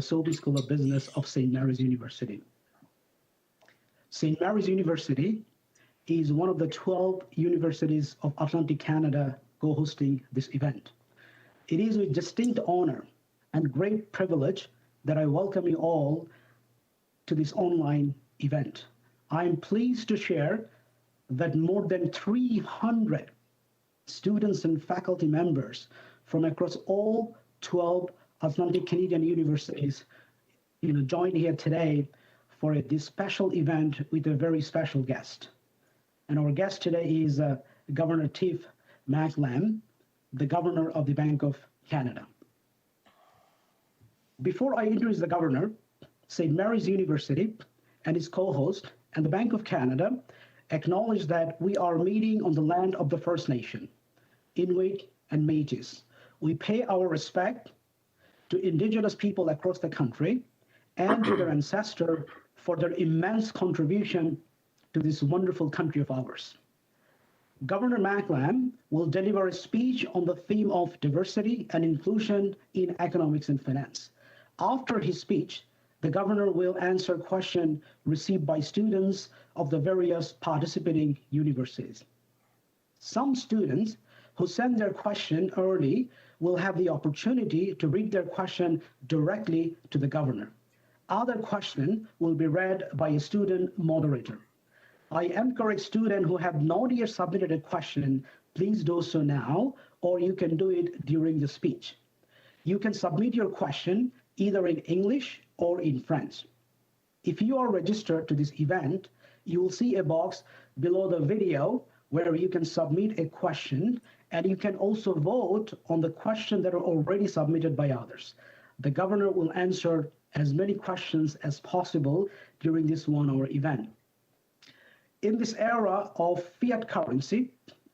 Sophie School of Business of St. Mary's University. St. Mary's University is one of the 12 universities of Atlantic Canada co-hosting this event. It is with distinct honor and great privilege that I welcome you all to this online event. I am pleased to share that more than 300 students and faculty members from across all 12 Atlantic Canadian universities joined here today for this special event with a very special guest. And our guest today is Governor Tiff Macklem, the Governor of the Bank of Canada. Before I introduce the Governor, St. Mary's University and its co-host and the Bank of Canada acknowledge that we are meeting on the land of the First Nation, Inuit and Métis. We pay our respect to Indigenous people across the country and to their ancestors for their immense contribution to this wonderful country of ours. Governor Macklem will deliver a speech on the theme of diversity and inclusion in economics and finance. After his speech, the Governor will answer questions received by students of the various participating universities. Some students who send their question early will have the opportunity to read their question directly to the Governor. Other questions will be read by a student moderator. I encourage students who have not yet submitted a question, please do so now, or you can do it during the speech. You can submit your question either in English or in French. If you are registered to this event, you will see a box below the video where you can submit a question, and you can also vote on the questions that are already submitted by others. The Governor will answer as many questions as possible during this one-hour event. In this era of fiat currency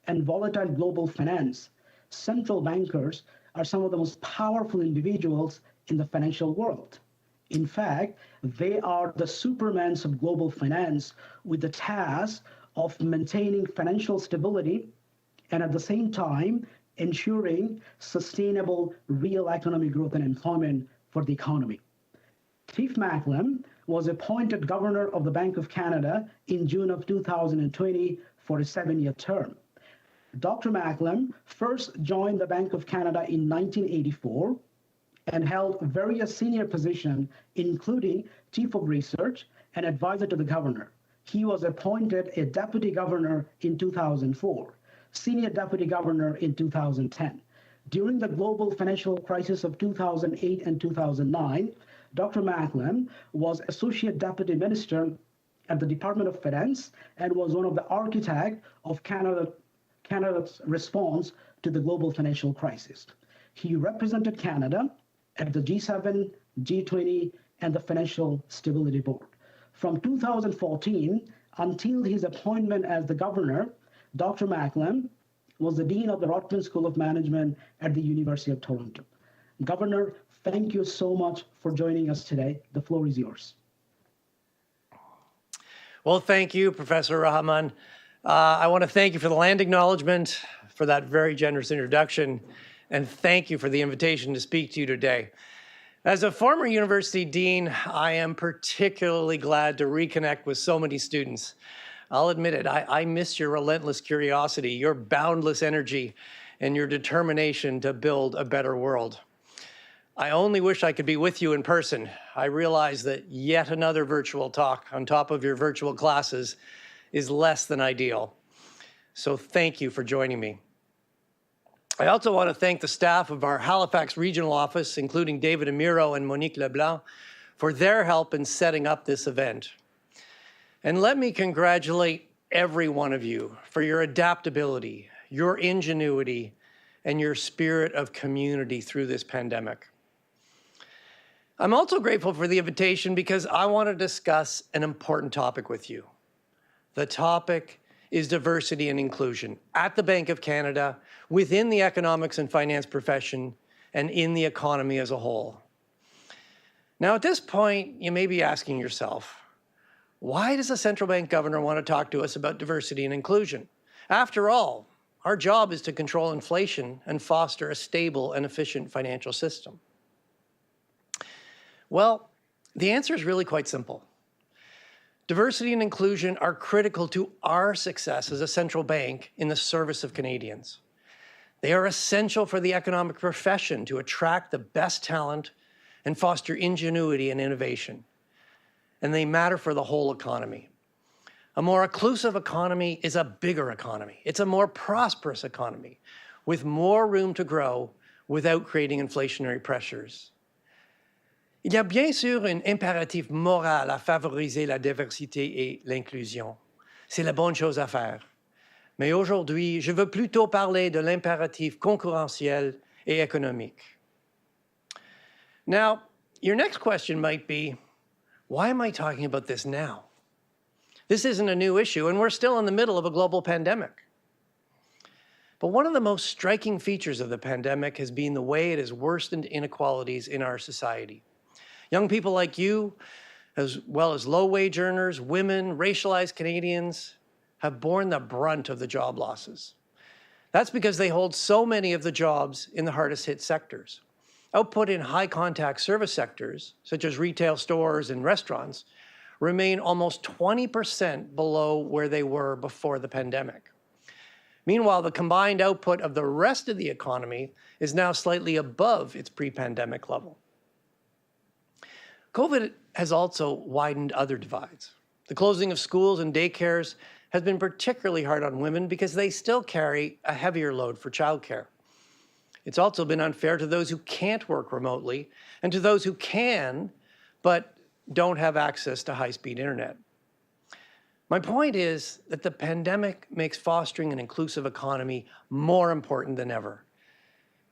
and volatile global finance, central bankers are some of the most powerful individuals in the financial world. In fact, they are the supermans of global finance with the task of maintaining financial stability and at the same time ensuring sustainable real economic growth and employment for the economy. Tiff Macklem was appointed Governor of the Bank of Canada in June of 2020 for a 7-year term. Dr. Macklem first joined the Bank of Canada in 1984 and held various senior positions, including Chief of Research and Advisor to the Governor. He was appointed a Deputy Governor in 2004, Senior Deputy Governor in 2010. During the global financial crisis of 2008 and 2009, Dr. Macklem was Associate Deputy Minister at the Department of Finance and was one of the architects of Canada's response to the global financial crisis. He represented Canada at the G7, G20, and the Financial Stability Board. From 2014 until his appointment as the Governor, Dr. Macklem was the Dean of the Rotman School of Management at the University of Toronto. Governor, thank you so much for joining us today. The floor is yours. Well, thank you, Professor Rahman. I want to thank you for the land acknowledgement, for that very generous introduction, and thank you for the invitation to speak to you today. As a former university dean, I am particularly glad to reconnect with so many students. I'll admit it, I miss your relentless curiosity, your boundless energy, and your determination to build a better world. I only wish I could be with you in person. I realize that yet another virtual talk on top of your virtual classes is less than ideal. So thank you for joining me. I also want to thank the staff of our Halifax Regional Office, including David Amiro and Monique Leblanc, for their help in setting up this event. And let me congratulate every one of you for your adaptability, your ingenuity, and your spirit of community through this pandemic. I'm also grateful for the invitation because I want to discuss an important topic with you. The topic is diversity and inclusion at the Bank of Canada, within the economics and finance profession, and in the economy as a whole. Now, at this point, you may be asking yourself, why does a central bank governor want to talk to us about diversity and inclusion? After all, our job is to control inflation and foster a stable and efficient financial system. Well, the answer is really quite simple. Diversity and inclusion are critical to our success as a central bank in the service of Canadians. They are essential for the economic profession to attract the best talent and foster ingenuity and innovation. And they matter for the whole economy. A more inclusive economy is a bigger economy. It's a more prosperous economy with more room to grow without creating inflationary pressures. Il y a bien sûr un impératif moral à favoriser la diversité et l'inclusion. C'est la bonne chose à faire. Mais aujourd'hui, je veux plutôt parler de l'impératif concurrentiel et économique. Now, your next question might be, why am I talking about this now? This isn't a new issue, and we're still in the middle of a global pandemic. But one of the most striking features of the pandemic has been the way it has worsened inequalities in our society. Young people like you, as well as low-wage earners, women, racialized Canadians, have borne the brunt of the job losses. That's because they hold so many of the jobs in the hardest-hit sectors. Output in high-contact service sectors, such as retail stores and restaurants, remain almost 20% below where they were before the pandemic. Meanwhile, the combined output of the rest of the economy is now slightly above its pre-pandemic level. COVID has also widened other divides. The closing of schools and daycares has been particularly hard on women because they still carry a heavier load for childcare. It's also been unfair to those who can't work remotely and to those who can, but don't have access to high-speed internet. My point is that the pandemic makes fostering an inclusive economy more important than ever.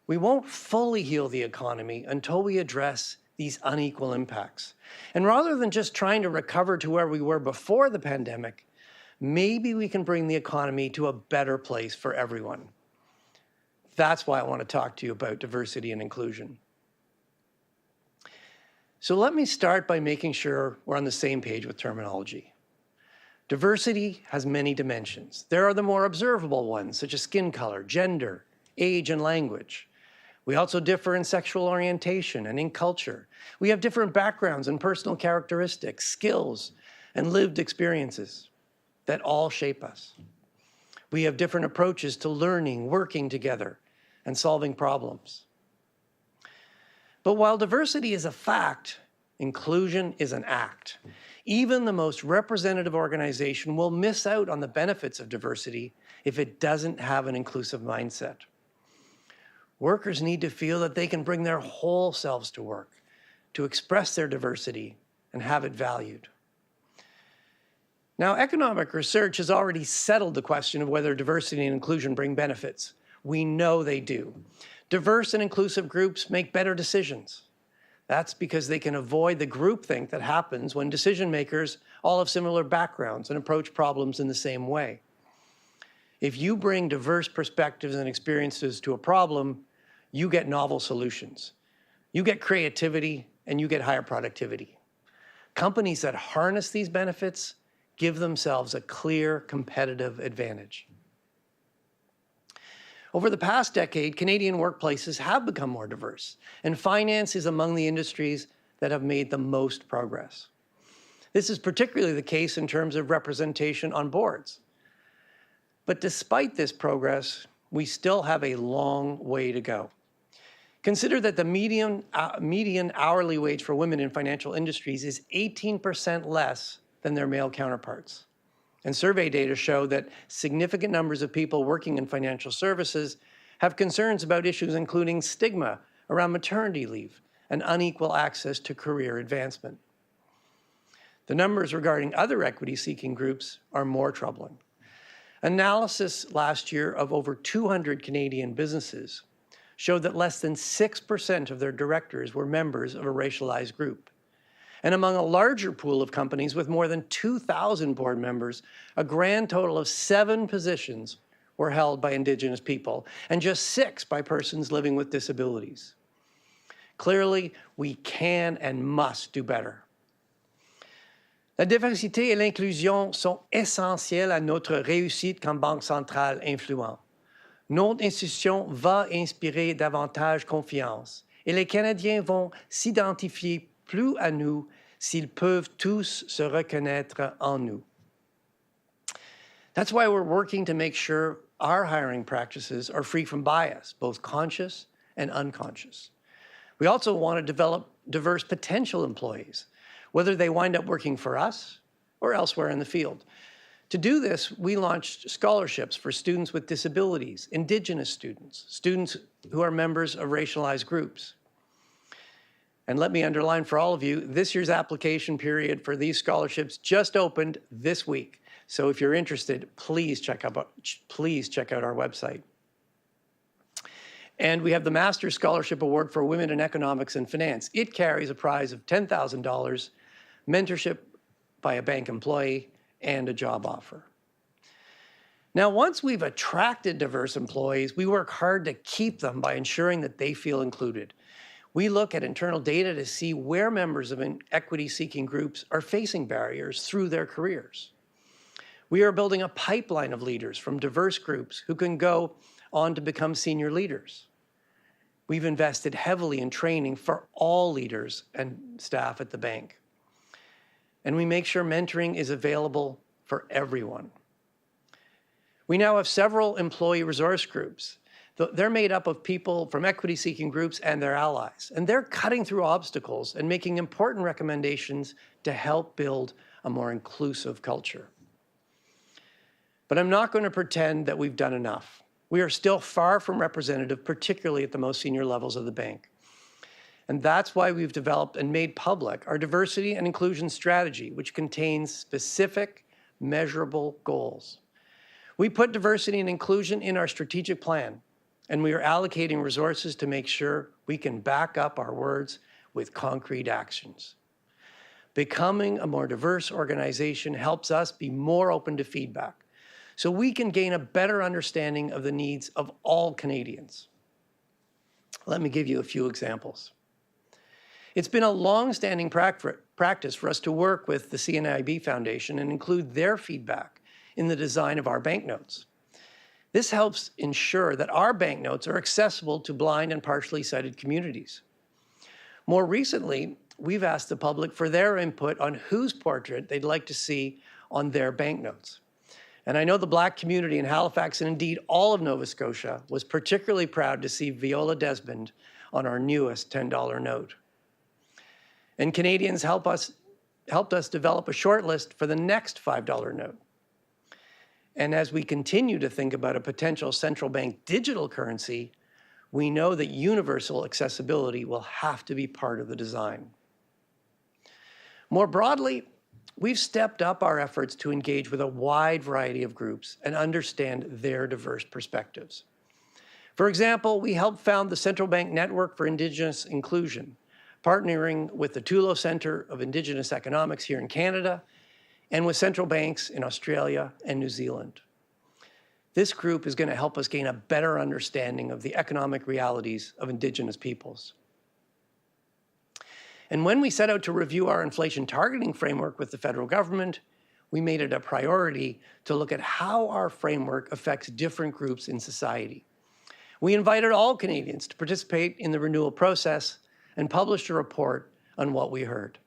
We won't fully heal the economy until we address these unequal impacts. And rather than just trying to recover to where we were before the pandemic, maybe we can bring the economy to a better place for everyone. That's why I want to talk to you about diversity and inclusion. So let me start by making sure we're on the same page with terminology. Diversity has many dimensions. There are the more observable ones, such as skin color, gender, age, and language. We also differ in sexual orientation and in culture. We have different backgrounds and personal characteristics, skills, and lived experiences that all shape us. We have different approaches to learning, working together, and solving problems. But while diversity is a fact, inclusion is an act. Even the most representative organization will miss out on the benefits of diversity if it doesn't have an inclusive mindset. Workers need to feel that they can bring their whole selves to work, to express their diversity and have it valued. Now, economic research has already settled the question of whether diversity and inclusion bring benefits. We know they do. Diverse and inclusive groups make better decisions. That's because they can avoid the groupthink that happens when decision makers all have similar backgrounds and approach problems in the same way. If you bring diverse perspectives and experiences to a problem, you get novel solutions. You get creativity and you get higher productivity. Companies that harness these benefits give themselves a clear competitive advantage. Over the past decade, Canadian workplaces have become more diverse, and finance is among the industries that have made the most progress. This is particularly the case in terms of representation on boards. But despite this progress, we still have a long way to go. Consider that the median hourly wage for women in financial industries is 18% less than their male counterparts. And survey data show that significant numbers of people working in financial services have concerns about issues including stigma around maternity leave and unequal access to career advancement. The numbers regarding other equity-seeking groups are more troubling. Analysis last year of over 200 Canadian businesses showed that less than 6% of their directors were members of a racialized group. And among a larger pool of companies with more than 2,000 board members, a grand total of 7 positions were held by Indigenous people and just 6 by persons living with disabilities. Clearly, we can and must do better. La diversité et l'inclusion sont essentielles à notre réussite comme banque centrale influente. Notre institution va inspirer davantage confiance et les Canadiens vont s'identifier plus à nous s'ils peuvent tous se reconnaître en nous. That's why we're working to make sure our hiring practices are free from bias, both conscious and unconscious. We also want to develop diverse potential employees, whether they wind up working for us or elsewhere in the field. To do this, we launched scholarships for students with disabilities, Indigenous students, students who are members of racialized groups. And let me underline for all of you, this year's application period for these scholarships just opened this week. So if you're interested, please check out our website. And we have the Master's Scholarship Award for Women in Economics and Finance. It carries a prize of $10,000, mentorship by a bank employee, and a job offer. Now, once we've attracted diverse employees, we work hard to keep them by ensuring that they feel included. We look at internal data to see where members of equity-seeking groups are facing barriers through their careers. We are building a pipeline of leaders from diverse groups who can go on to become senior leaders. We've invested heavily in training for all leaders and staff at the bank. And we make sure mentoring is available for everyone. We now have several employee resource groups. They're made up of people from equity-seeking groups and their allies, and they're cutting through obstacles and making important recommendations to help build a more inclusive culture. But I'm not going to pretend that we've done enough. We are still far from representative, particularly at the most senior levels of the bank. And that's why we've developed and made public our diversity and inclusion strategy, which contains specific, measurable goals. We put diversity and inclusion in our strategic plan, and we are allocating resources to make sure we can back up our words with concrete actions. Becoming a more diverse organization helps us be more open to feedback, so we can gain a better understanding of the needs of all Canadians. Let me give you a few examples. It's been a long-standing practice for us to work with the CNIB Foundation and include their feedback in the design of our banknotes. This helps ensure that our banknotes are accessible to blind and partially sighted communities. More recently, we've asked the public for their input on whose portrait they'd like to see on their banknotes. And I know the Black community in Halifax, and indeed all of Nova Scotia, was particularly proud to see Viola Desmond on our newest $10 note. And Canadians helped us develop a short list for the next $5 note. And as we continue to think about a potential central bank digital currency, we know that universal accessibility will have to be part of the design. More broadly, we've stepped up our efforts to engage with a wide variety of groups and understand their diverse perspectives. For example, we helped found the Central Bank Network for Indigenous Inclusion, partnering with the Tulo Centre of Indigenous Economics here in Canada and with central banks in Australia and New Zealand. This group is going to help us gain a better understanding of the economic realities of Indigenous peoples. And when we set out to review our inflation targeting framework with the federal government, we made it a priority to look at how our framework affects different groups in society. We invited all Canadians to participate in the renewal process and published a report on what we heard.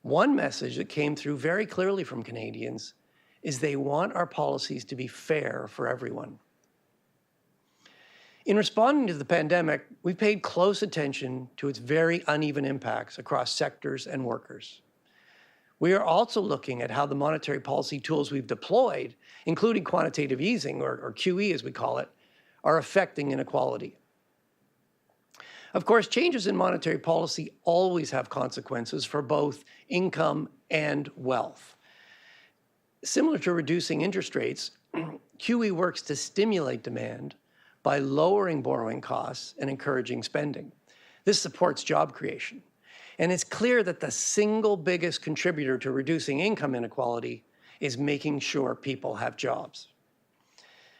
One message that came through very clearly from Canadians is they want our policies to be fair for everyone. In responding to the pandemic, we paid close attention to its very uneven impacts across sectors and workers. We are also looking at how the monetary policy tools we've deployed, including quantitative easing, or QE as we call it, are affecting inequality. Of course, changes in monetary policy always have consequences for both income and wealth. Similar to reducing interest rates, QE works to stimulate demand by lowering borrowing costs and encouraging spending. This supports job creation. And it's clear that the single biggest contributor to reducing income inequality is making sure people have jobs.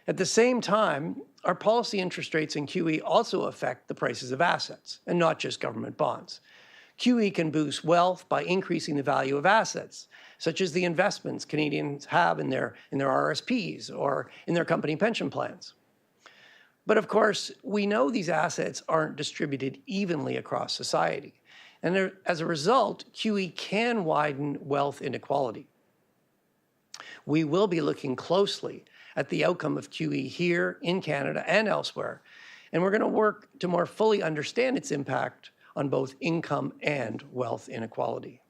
At the same time, our policy interest rates in QE also affect the prices of assets, and not just government bonds. QE can boost wealth by increasing the value of assets, such as the investments Canadians have in their RSPs or in their company pension plans. But of course, we know these assets aren't distributed evenly across society. And as a result, QE can widen wealth inequality. We will be looking closely at the outcome of QE here in Canada and elsewhere, and we're going to work to more fully understand its impact on both income and wealth inequality.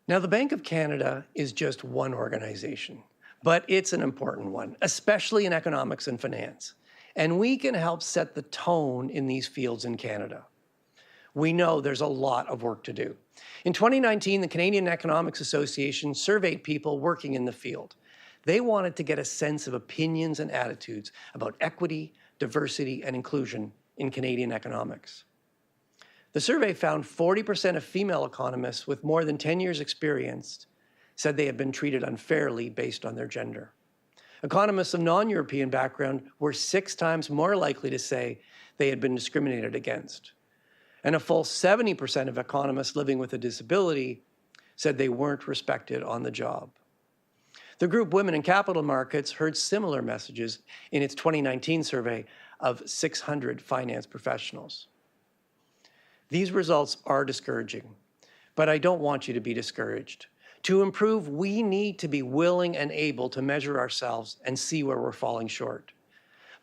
Now, the Bank of Canada is just one organization, but it's an important one, especially in economics and finance. And we can help set the tone in these fields in Canada. We know there's a lot of work to do. In 2019, the Canadian Economics Association surveyed people working in the field. They wanted to get a sense of opinions and attitudes about equity, diversity, and inclusion in Canadian economics. The survey found 40% of female economists with more than 10 years experience said they had been treated unfairly based on their gender. Economists of non-European background were 6 times more likely to say they had been discriminated against. And a full 70% of economists living with a disability said they weren't respected on the job. The group Women in Capital Markets heard similar messages in its 2019 survey of 600 finance professionals. These results are discouraging, but I don't want you to be discouraged. To improve, we need to be willing and able to measure ourselves and see where we're falling short.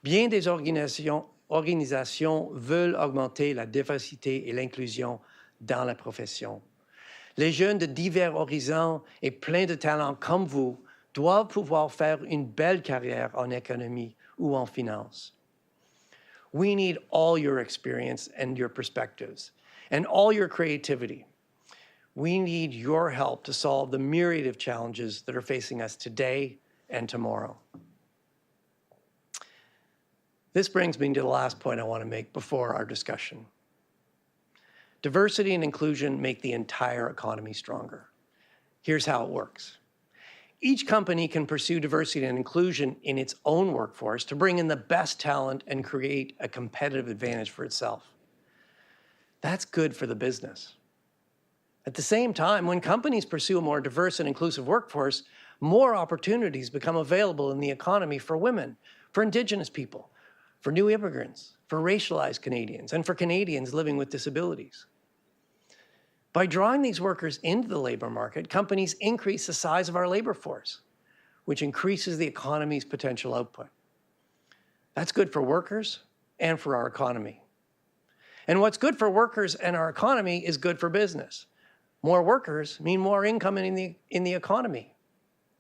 Bien des organisations veulent augmenter la diversité et l'inclusion dans la profession. Les jeunes de divers horizons et pleins de talents comme vous doivent pouvoir faire une belle carrière en économie ou en finance. We need all your experience and your perspectives, and all your creativity. We need your help to solve the myriad of challenges that are facing us today and tomorrow. This brings me to the last point I want to make before our discussion. Diversity and inclusion make the entire economy stronger. Here's how it works. Each company can pursue diversity and inclusion in its own workforce to bring in the best talent and create a competitive advantage for itself. That's good for the business. At the same time, when companies pursue a more diverse and inclusive workforce, more opportunities become available in the economy for women, for Indigenous people, for new immigrants, for racialized Canadians, and for Canadians living with disabilities. By drawing these workers into the labor market, companies increase the size of our labor force, which increases the economy's potential output. That's good for workers and for our economy. And what's good for workers and our economy is good for business. More workers mean more income in the economy.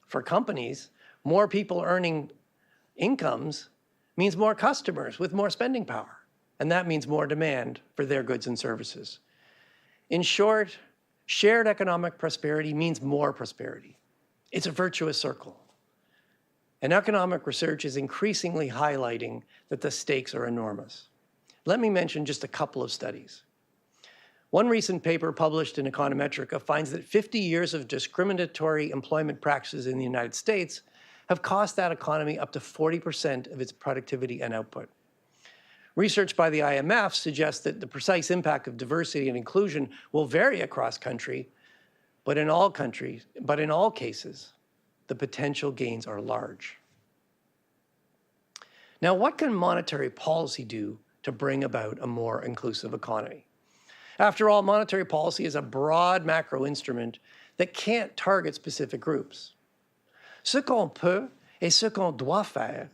For companies, more people earning incomes means more customers with more spending power, and that means more demand for their goods and services. In short, shared economic prosperity means more prosperity. It's a virtuous circle. And economic research is increasingly highlighting that the stakes are enormous. Let me mention just a couple of studies. One recent paper published in Econometrica finds that 50 years of discriminatory employment practices in the United States have cost that economy up to 40% of its productivity and output. Research by the IMF suggests that the precise impact of diversity and inclusion will vary across country, but in all cases, the potential gains are large. Now, what can monetary policy do to bring about a more inclusive economy? After all, monetary policy is a broad macro instrument that can't target specific groups. Ce qu'on peut et ce qu'on doit faire,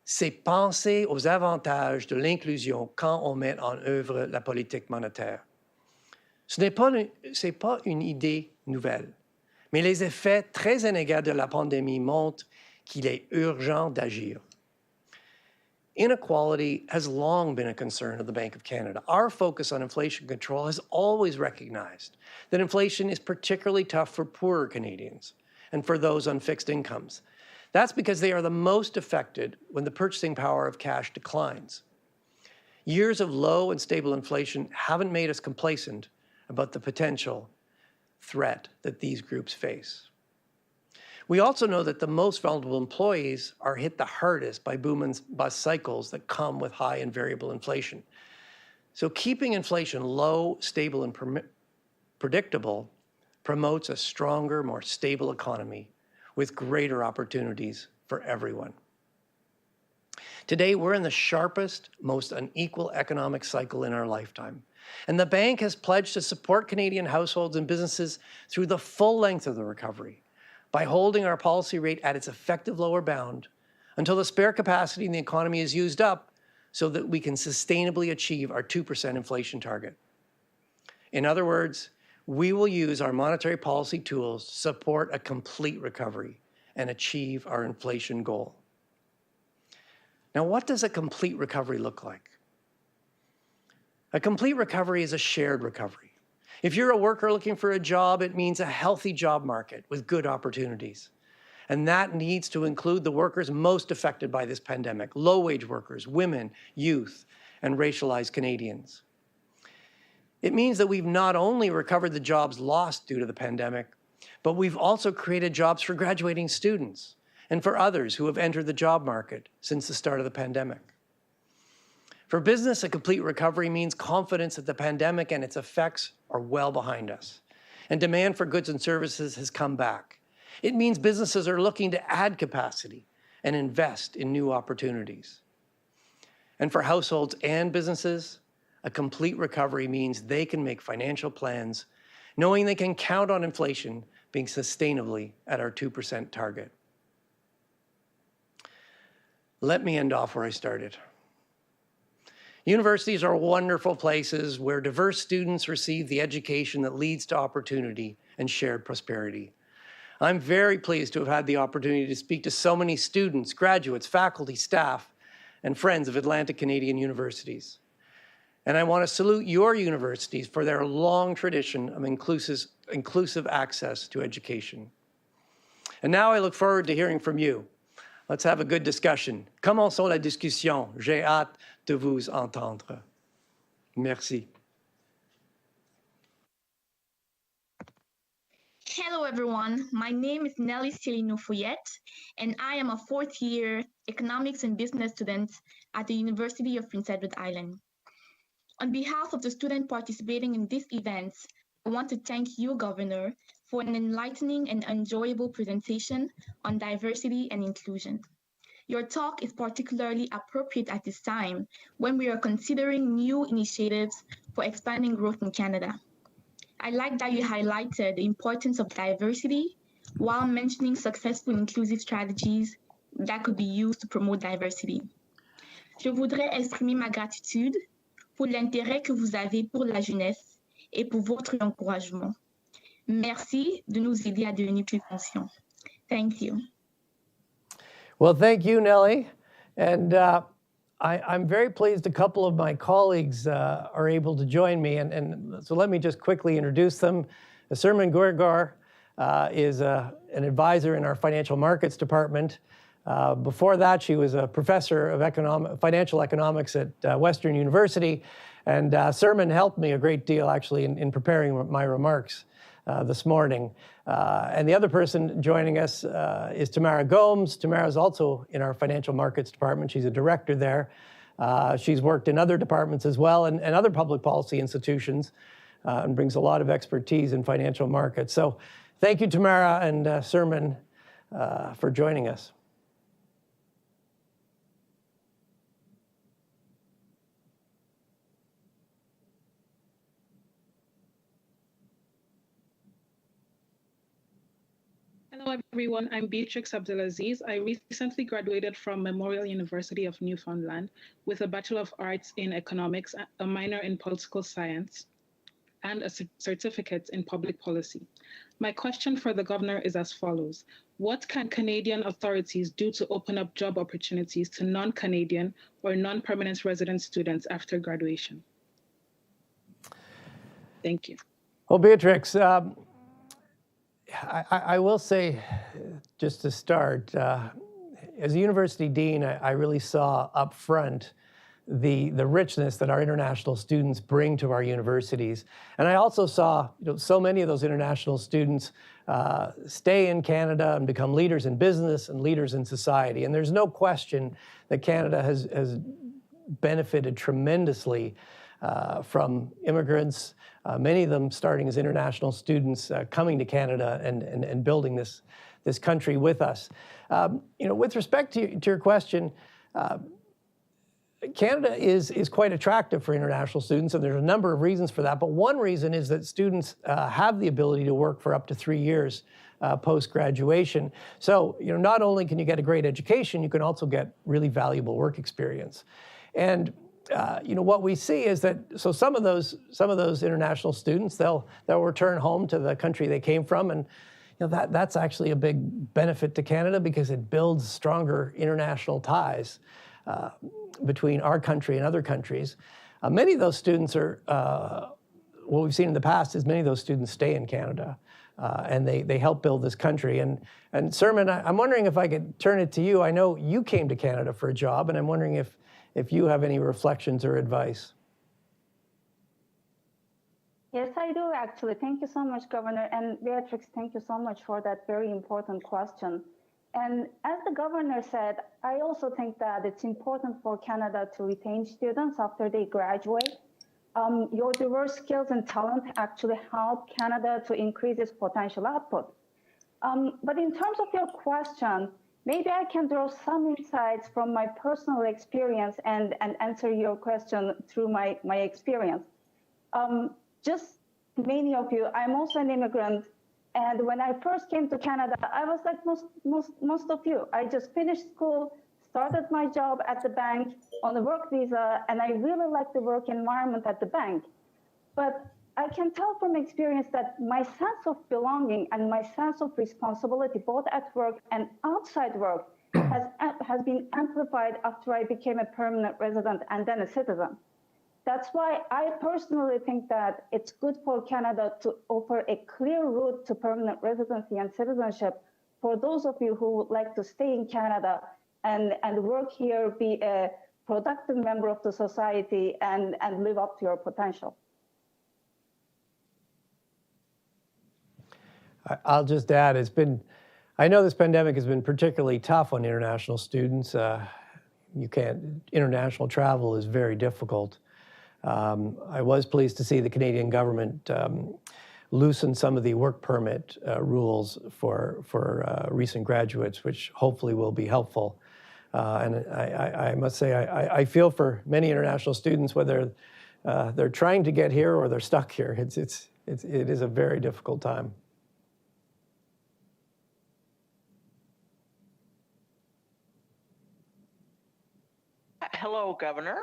c'est penser aux avantages de l'inclusion quand on met en œuvre la politique monétaire. Ce n'est pas une idée nouvelle, mais les effets très inégaux de la pandémie montrent qu'il est urgent d'agir. Inequality has long been a concern of the Bank of Canada. Our focus on inflation control has always recognized that inflation is particularly tough for poorer Canadians and for those on fixed incomes. That's because they are the most affected when the purchasing power of cash declines. Years of low and stable inflation haven't made us complacent about the potential threat that these groups face. We also know that the most vulnerable employees are hit the hardest by boom and bust cycles that come with high and variable inflation. So keeping inflation low, stable, and predictable promotes a stronger, more stable economy with greater opportunities for everyone. Today, we're in the sharpest, most unequal economic cycle in our lifetime. And the bank has pledged to support Canadian households and businesses through the full length of the recovery by holding our policy rate at its effective lower bound until the spare capacity in the economy is used up so that we can sustainably achieve our 2% inflation target. In other words, we will use our monetary policy tools to support a complete recovery and achieve our inflation goal. Now, what does a complete recovery look like? A complete recovery is a shared recovery. If you're a worker looking for a job, it means a healthy job market with good opportunities. And that needs to include the workers most affected by this pandemic, low-wage workers, women, youth, and racialized Canadians. It means that we've not only recovered the jobs lost due to the pandemic, but we've also created jobs for graduating students and for others who have entered the job market since the start of the pandemic. For business, a complete recovery means confidence that the pandemic and its effects are well behind us, and demand for goods and services has come back. It means businesses are looking to add capacity and invest in new opportunities. And for households and businesses, a complete recovery means they can make financial plans knowing they can count on inflation being sustainably at our 2% target. Let me end off where I started. Universities are wonderful places where diverse students receive the education that leads to opportunity and shared prosperity. I'm very pleased to have had the opportunity to speak to so many students, graduates, faculty, staff, and friends of Atlantic Canadian universities. And I want to salute your universities for their long tradition of inclusive access to education. And now I look forward to hearing from you. Let's have a good discussion. Commençons la discussion. J'ai hâte de vous entendre. Merci. Hello, everyone. My name is Nelly Célino-Fouillette, and I am a fourth-year economics and business student at the University of Prince Edward Island. On behalf of the students participating in this event, I want to thank you, Governor, for an enlightening and enjoyable presentation on diversity and inclusion. Your talk is particularly appropriate at this time when we are considering new initiatives for expanding growth in Canada. I like that you highlighted the importance of diversity while mentioning successful inclusive strategies that could be used to promote diversity. Je voudrais exprimer ma gratitude pour l'intérêt que vous avez pour la jeunesse et pour votre encouragement. Merci de nous aider à devenir plus conscients. Thank you. Well, thank you, Nelly. And I'm very pleased a couple of my colleagues are able to join me. And so let me just quickly introduce them. Serman Gourgar is an advisor in our financial markets department. Before that, she was a professor of financial economics at Western University. And Serman helped me a great deal, actually, in preparing my remarks this morning. And the other person joining us is Tamara Gomes. Tamara is also in our financial markets department. She's a director there. She's worked in other departments as well and other public policy institutions and brings a lot of expertise in financial markets. So thank you, Tamara and Serman, for joining us. Hello, everyone. I'm Beatrix Abdelaziz. I recently graduated from Memorial University of Newfoundland with a Bachelor of Arts in Economics, a minor in Political Science, and a certificate in Public Policy. My question for the Governor is as follows. What can Canadian authorities do to open up job opportunities to non-Canadian or non-permanent resident students after graduation? Thank you. Well, Beatrix, I will say, just to start, as a university dean, I really saw up front the richness that our international students bring to our universities. And I also saw so many of those international students stay in Canada and become leaders in business and leaders in society. And there's no question that Canada has benefited tremendously from immigrants, many of them starting as international students, coming to Canada and building this country with us. With respect to your question, Canada is quite attractive for international students, and there's a number of reasons for that. But one reason is that students have the ability to work for up to 3 years post-graduation. So, not only can you get a great education, you can also get really valuable work experience. And what we see is that some of those international students, they'll return home to the country they came from, and that's actually a big benefit to Canada because it builds stronger international ties between our country and other countries. Many of those students what we've seen in the past is many of those students stay in Canada, and they help build this country. And Sermon, I'm wondering if I could turn it to you. I know you came to Canada for a job, and I'm wondering if you have any reflections or advice. Yes, I do actually. Thank you so much, Governor. And Beatrix, thank you so much for that very important question. And as the governor said, I also think that it's important for Canada to retain students after they graduate. Your diverse skills and talent actually help Canada to increase its potential output. But in terms of your question, maybe I can draw some insights from my personal experience and answer your question through my experience. Just many of you, I'm also an immigrant. And when I first came to Canada, I was like most of you. I just finished school, started my job at the bank on a work visa, and I really liked the work environment at the bank. But I can tell from experience that my sense of belonging and my sense of responsibility, both at work and outside work, has been amplified after I became a permanent resident and then a citizen. That's why I personally think that it's good for Canada to offer a clear route to permanent residency and citizenship for those of you who would like to stay in Canada and work here, be a productive member of the society, and live up to your potential. I'll just add, I know this pandemic has been particularly tough on international students. International travel is very difficult. I was pleased to see the Canadian government loosen some of the work permit rules for recent graduates, which hopefully will be helpful. And I must say, I feel for many international students, whether they're trying to get here or they're stuck here. It is a very difficult time. Hello, Governor.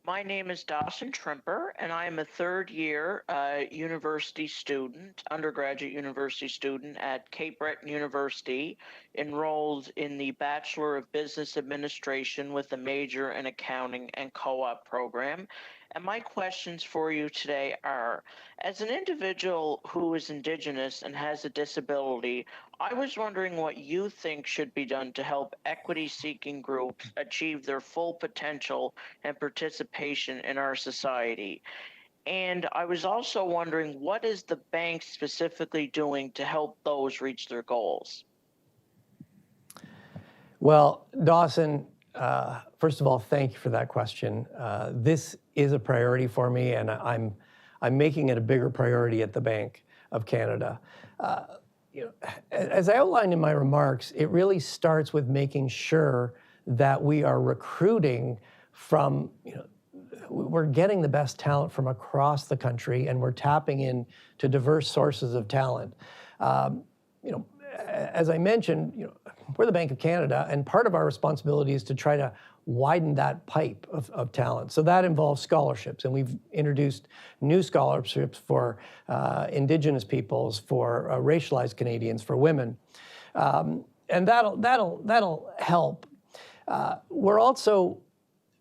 My name is Dawson Trimper, and I am a third-year university student, undergraduate university student at Cape Breton University, enrolled in the Bachelor of Business Administration with a major in accounting and co-op program. And my questions for you today are, as an individual who is Indigenous and has a disability, I was wondering what you think should be done to help equity-seeking groups achieve their full potential and participation in our society. And I was also wondering, what is the bank specifically doing to help those reach their goals? Well, Dawson, first of all, thank you for that question. This is a priority for me, and I'm making it a bigger priority at the Bank of Canada. As I outlined in my remarks, it really starts with making sure that we are recruiting from, we're getting the best talent from across the country, and we're tapping into diverse sources of talent. As I mentioned, we're the Bank of Canada, and part of our responsibility is to try to widen that pipe of talent. So that involves scholarships, and we've introduced new scholarships for Indigenous peoples, for racialized Canadians, for women, and that'll help. We're also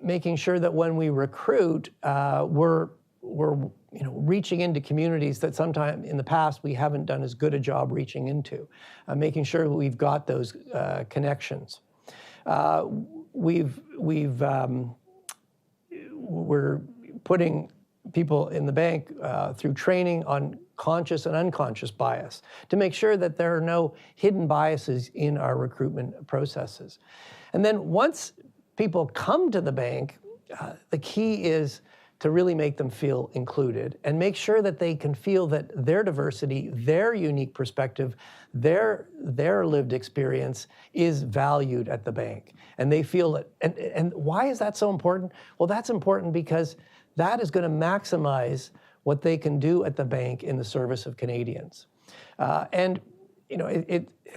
making sure that when we recruit, we're reaching into communities that sometimes in the past we haven't done as good a job reaching into, making sure that we've got those connections. We're putting people in the bank through training on conscious and unconscious bias to make sure that there are no hidden biases in our recruitment processes. And then once people come to the bank, the key is to really make them feel included and make sure that they can feel that their diversity, their unique perspective, their lived experience is valued at the bank. And they feel that, and why is that so important? Well, that's important because that is going to maximize what they can do at the bank in the service of Canadians. And you know,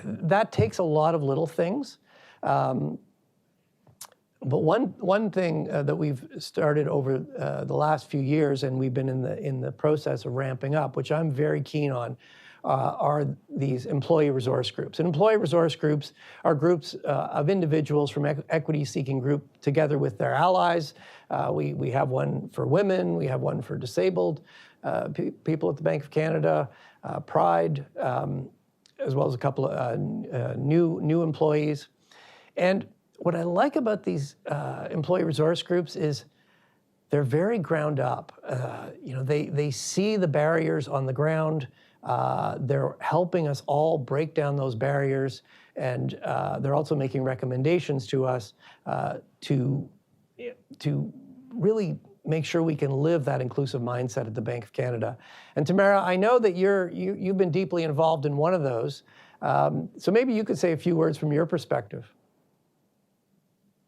that takes a lot of little things. But one thing that we've started over the last few years, and we've been in the process of ramping up, which I'm very keen on, are these employee resource groups. And employee resource groups are groups of individuals from equity-seeking group together with their allies. We have one for women, we have one for disabled people at the Bank of Canada, Pride, as well as a couple of new employees. And what I like about these employee resource groups is they're very ground up. You know, they see the barriers on the ground. They're helping us all break down those barriers, and they're also making recommendations to us to really make sure we can live that inclusive mindset at the Bank of Canada. And Tamara, I know that you've been deeply involved in one of those. So maybe you could say a few words from your perspective.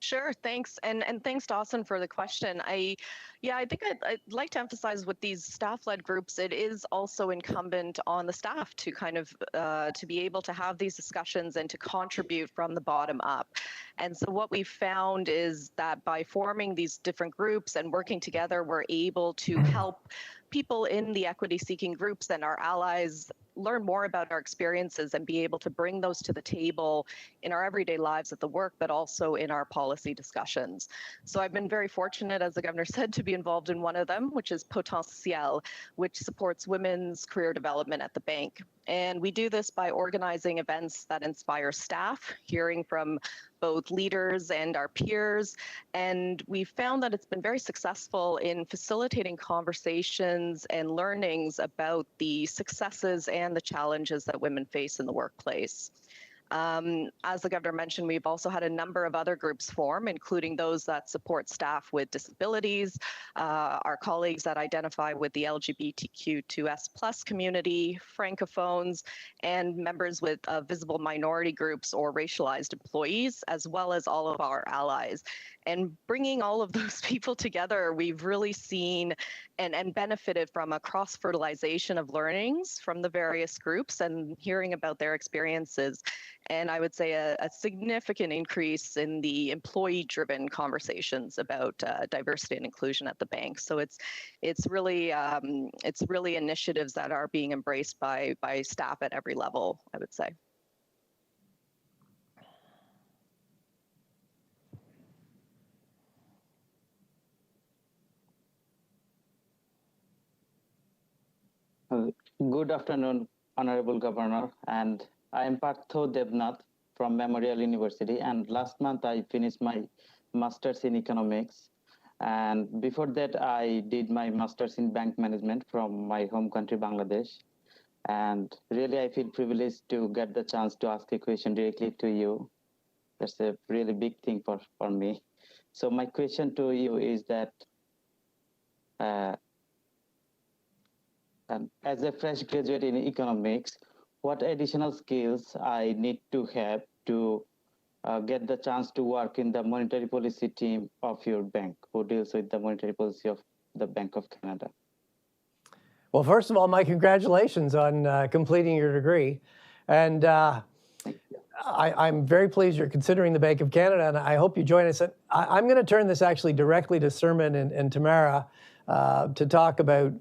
Sure, thanks. And thanks, Dawson, for the question. I think I'd like to emphasize with these staff-led groups, it is also incumbent on the staff to kind of to be able to have these discussions and to contribute from the bottom up. And so what we've found is that by forming these different groups and working together, we're able to help people in the equity-seeking groups and our allies learn more about our experiences and be able to bring those to the table in our everyday lives at the work, but also in our policy discussions. So I've been very fortunate, as the governor said, to be involved in one of them, which is Potentiel, which supports women's career development at the bank. And we do this by organizing events that inspire staff, hearing from both leaders and our peers. And we found that it's been very successful in facilitating conversations and learnings about the successes and the challenges that women face in the workplace. As the governor mentioned, we've also had a number of other groups form, including those that support staff with disabilities, our colleagues that identify with the LGBTQ2S+ community, Francophones, and members with visible minority groups or racialized employees, as well as all of our allies. And bringing all of those people together, we've really seen and benefited from a cross-fertilization of learnings from the various groups and hearing about their experiences. And I would say a significant increase in the employee-driven conversations about diversity and inclusion at the bank. So it's really initiatives that are being embraced by staff at every level, I would say. Good afternoon, Honorable Governor, and I am Partho Devnath from Memorial University, and last month I finished my Master's in Economics, and before that I did my Master's in Bank Management from my home country, Bangladesh, and really I feel privileged to get the chance to ask a question directly to you. That's a really big thing for me. So my question to you is that as a fresh graduate in economics, what additional skills I need to have to get the chance to work in the monetary policy team of your bank, who deals with the monetary policy of the Bank of Canada? Well, first of all, my congratulations on completing your degree. And I'm very pleased you're considering the Bank of Canada, and I hope you join us. I'm going to turn this actually directly to Sermon and Tamara to talk about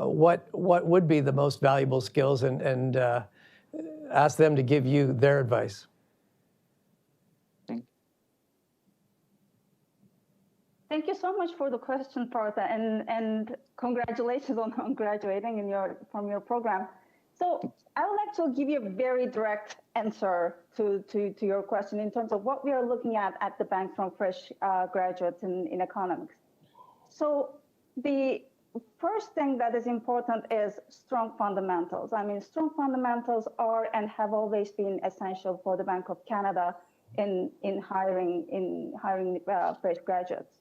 what would be the most valuable skills and ask them to give you their advice. Thank you so much for the question, Partha, and congratulations on graduating from your program. So I would like to give you a very direct answer to your question in terms of what we are looking at the bank from fresh graduates in economics. So the first thing that is important is strong fundamentals. I mean, strong fundamentals are and have always been essential for the Bank of Canada in hiring fresh graduates.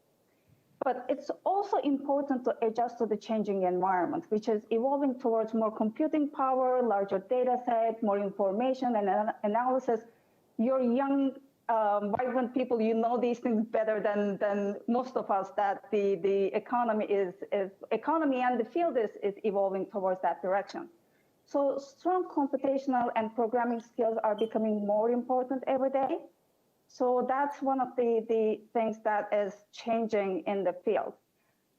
But it's also important to adjust to the changing environment, which is evolving towards more computing power, larger data set, more information and analysis. You're young, vibrant people, you know these things better than most of us, that the economy and the field is evolving towards that direction. So strong computational and programming skills are becoming more important every day. So that's one of the things that is changing in the field.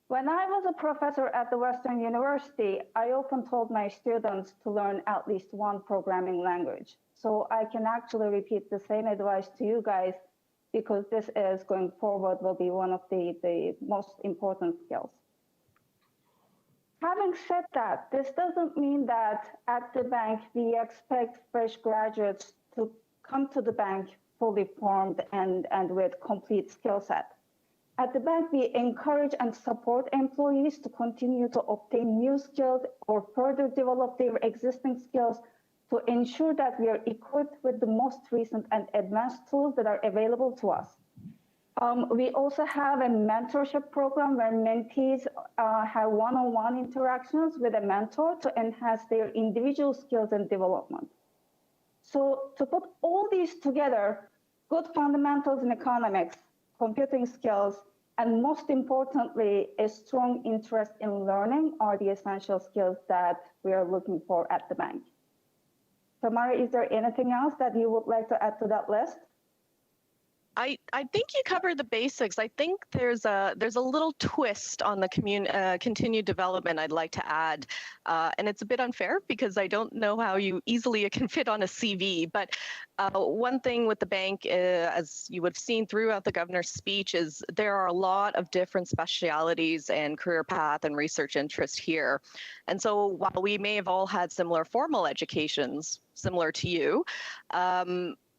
When I was a professor at the Western University, I often told my students to learn at least one programming language. So I can actually repeat the same advice to you guys, because this is going forward will be one of the most important skills. Having said that, this doesn't mean that at the bank we expect fresh graduates to come to the bank fully formed and with complete skill set. At the bank, we encourage and support employees to continue to obtain new skills or further develop their existing skills to ensure that we are equipped with the most recent and advanced tools that are available to us. We also have a mentorship program where mentees have one-on-one interactions with a mentor to enhance their individual skills and development. So to put all these together, good fundamentals in economics, computing skills, and most importantly, a strong interest in learning are the essential skills that we are looking for at the bank. Tamara, is there anything else that you would like to add to that list? I think you covered the basics. I think there's a little twist on the continued development I'd like to add, and it's a bit unfair because I don't know how easily it can fit on a CV. But one thing with the bank, as you would have seen throughout the governor's speech, is there are a lot of different specialities and career path and research interest here. And so while we may have all had similar formal educations, similar to you,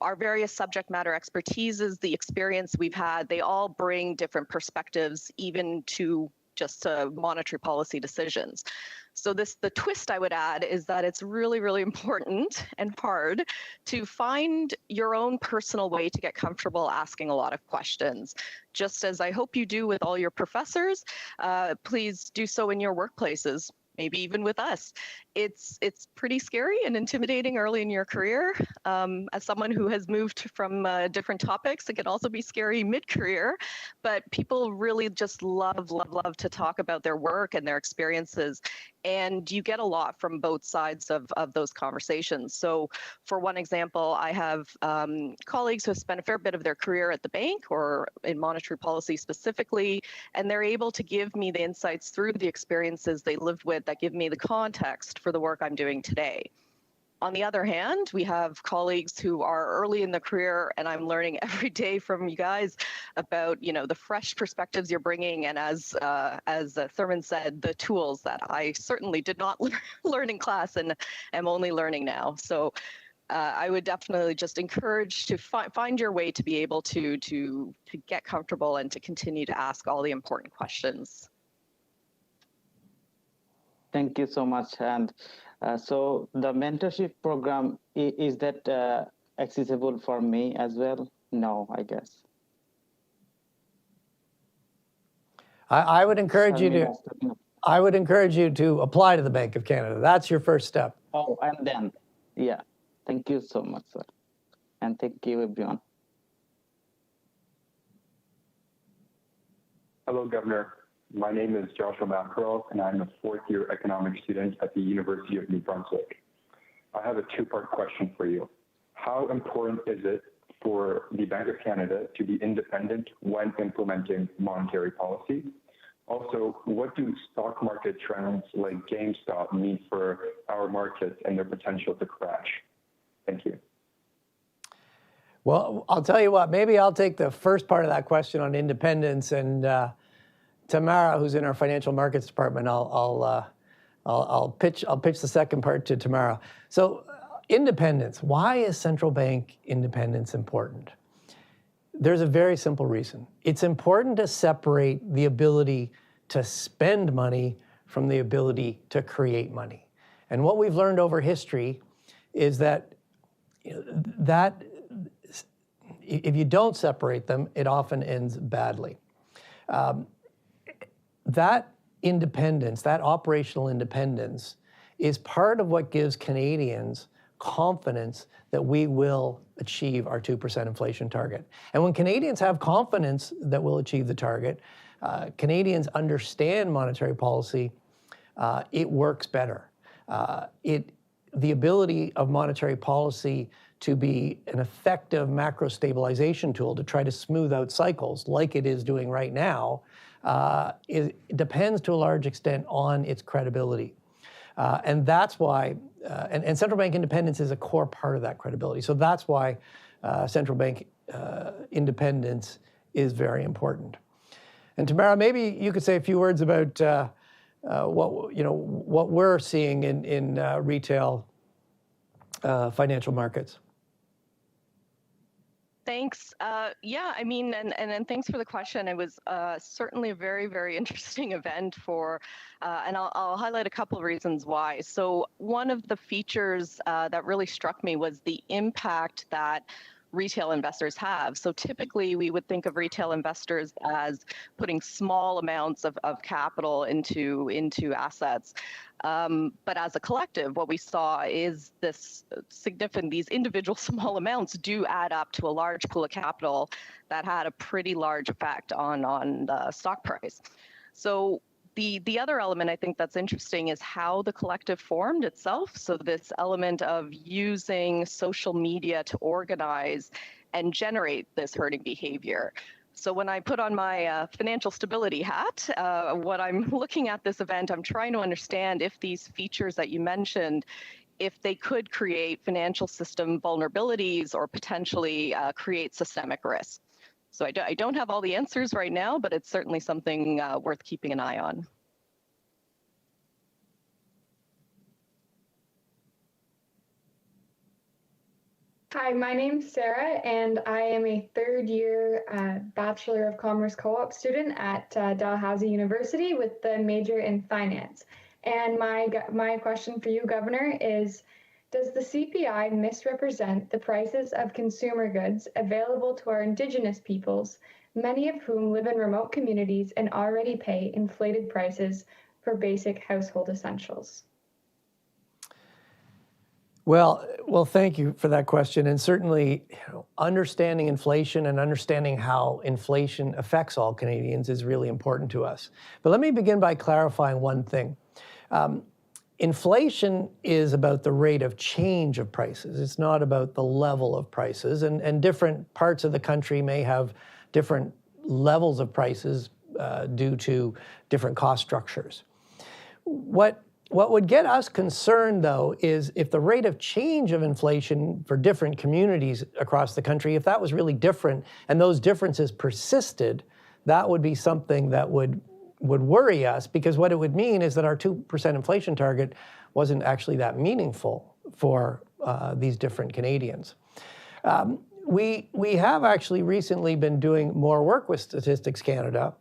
our various subject matter expertises, the experience we've had, they all bring different perspectives, even to just monetary policy decisions. So the twist I would add is that it's really, really important and hard to find your own personal way to get comfortable asking a lot of questions. Just as I hope you do with all your professors, please do so in your workplaces. Maybe even with us. It's pretty scary and intimidating early in your career. As someone who has moved from different topics, it can also be scary mid-career, but people really just love to talk about their work and their experiences. And you get a lot from both sides of those conversations. So for one example, I have colleagues who have spent a fair bit of their career at the bank or in monetary policy specifically, and they're able to give me the insights through the experiences they lived with that give me the context for the work I'm doing today. On the other hand, we have colleagues who are early in the career, and I'm learning every day from you guys about, the fresh perspectives you're bringing, and as Thurman said, the tools that I certainly did not learn in class and am only learning now. So I would definitely just encourage to find your way to be able to get comfortable and to continue to ask all the important questions. Thank you so much. And so the mentorship program, is that accessible for me as well? No, I guess. I would encourage you to apply to the Bank of Canada. That's your first step. Oh, and then, yeah. Thank you so much, sir. And thank you, everyone. Hello, Governor. My name is Joshua Mackerel, and I'm a fourth-year economics student at the University of New Brunswick. I have a two-part question for you. How important is it for the Bank of Canada to be independent when implementing monetary policy? Also, what do stock market trends like GameStop mean for our markets and their potential to crash? Thank you. Well, I'll tell you what, maybe I'll take the first part of that question on independence, and Tamara, who's in our financial markets department, I'll pitch the second part to Tamara. So independence, why is central bank independence important? There's a very simple reason. It's important to separate the ability to spend money from the ability to create money. And what we've learned over history is that if you don't separate them, it often ends badly. that independence, that operational independence, is part of what gives Canadians confidence that we will achieve our 2% inflation target. And when Canadians have confidence that we'll achieve the target, Canadians understand monetary policy, it works better. The ability of monetary policy to be an effective macro stabilization tool to try to smooth out cycles like it is doing right now, it depends to a large extent on its credibility. And that's why, and central bank independence is a core part of that credibility. So that's why central bank independence is very important. And Tamara, maybe you could say a few words about what we're seeing in retail financial markets. Thanks. Yeah, I mean, and thanks for the question. It was certainly a very, very interesting event for, and I'll highlight a couple of reasons why. So one of the features that really struck me was the impact that retail investors have. So typically we would think of retail investors as putting small amounts of capital into assets. But as a collective, what we saw is this significant, these individual small amounts do add up to a large pool of capital that had a pretty large effect on the stock price. So the other element I think that's interesting is how the collective formed itself. So this element of using social media to organize and generate this herding behavior. So when I put on my financial stability hat, what I'm looking at this event, I'm trying to understand if these features that you mentioned, if they could create financial system vulnerabilities or potentially create systemic risk. So I don't have all the answers right now, but it's certainly something worth keeping an eye on. Hi, my name's Sarah, and I am a third-year Bachelor of Commerce co-op student at Dalhousie University with the major in finance. And my question for you, Governor, is does the CPI misrepresent the prices of consumer goods available to our Indigenous peoples, many of whom live in remote communities and already pay inflated prices for basic household essentials? Well, thank you for that question. And certainly, understanding inflation and understanding how inflation affects all Canadians is really important to us. But let me begin by clarifying one thing. Inflation is about the rate of change of prices. It's not about the level of prices. And different parts of the country may have different levels of prices due to different cost structures. What would get us concerned, though, is if the rate of change of inflation for different communities across the country, if that was really different and those differences persisted, that would be something that would worry us, because what it would mean is that our 2% inflation target wasn't actually that meaningful for these different Canadians. We have actually recently been doing more work with Statistics Canada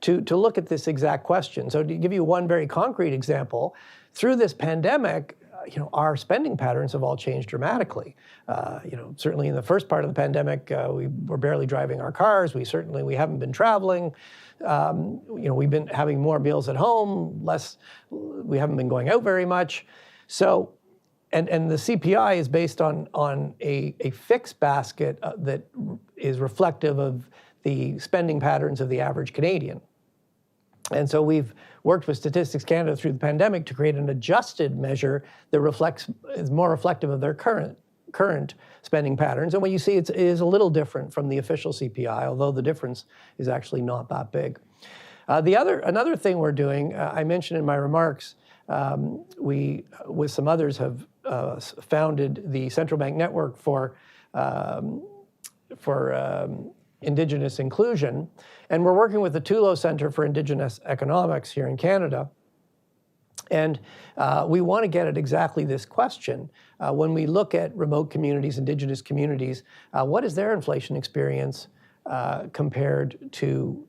to look at this exact question. So to give you one very concrete example, through this pandemic, our spending patterns have all changed dramatically. Certainly in the first part of the pandemic, we were barely driving our cars. We haven't been traveling. We've been having more meals at home, we haven't been going out very much. So, and the CPI is based on a fixed basket that is reflective of the spending patterns of the average Canadian. And so we've worked with Statistics Canada through the pandemic to create an adjusted measure that is more reflective of their current spending patterns. And what you see it is a little different from the official CPI, although the difference is actually not that big. Another thing we're doing, I mentioned in my remarks, we, with some others, have founded the Central Bank Network for Indigenous Inclusion, and we're working with the Tulo Centre for Indigenous Economics here in Canada. And we want to get at exactly this question. When we look at remote communities, Indigenous communities, what is their inflation experience compared to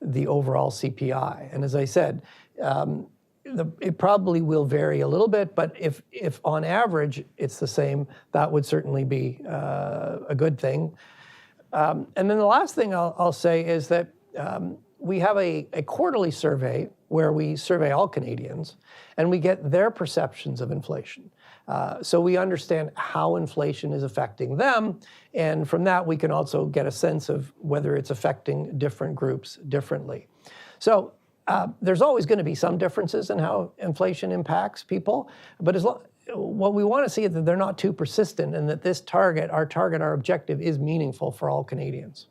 the overall CPI? And as I said, it probably will vary a little bit, but if on average it's the same, that would certainly be a good thing. And then the last thing I'll say is that we have a quarterly survey where we survey all Canadians, and we get their perceptions of inflation. So we understand how inflation is affecting them, and from that we can also get a sense of whether it's affecting different groups differently. So there's always going to be some differences in how inflation impacts people, but what we want to see is that they're not too persistent and that this our objective is meaningful for all Canadians.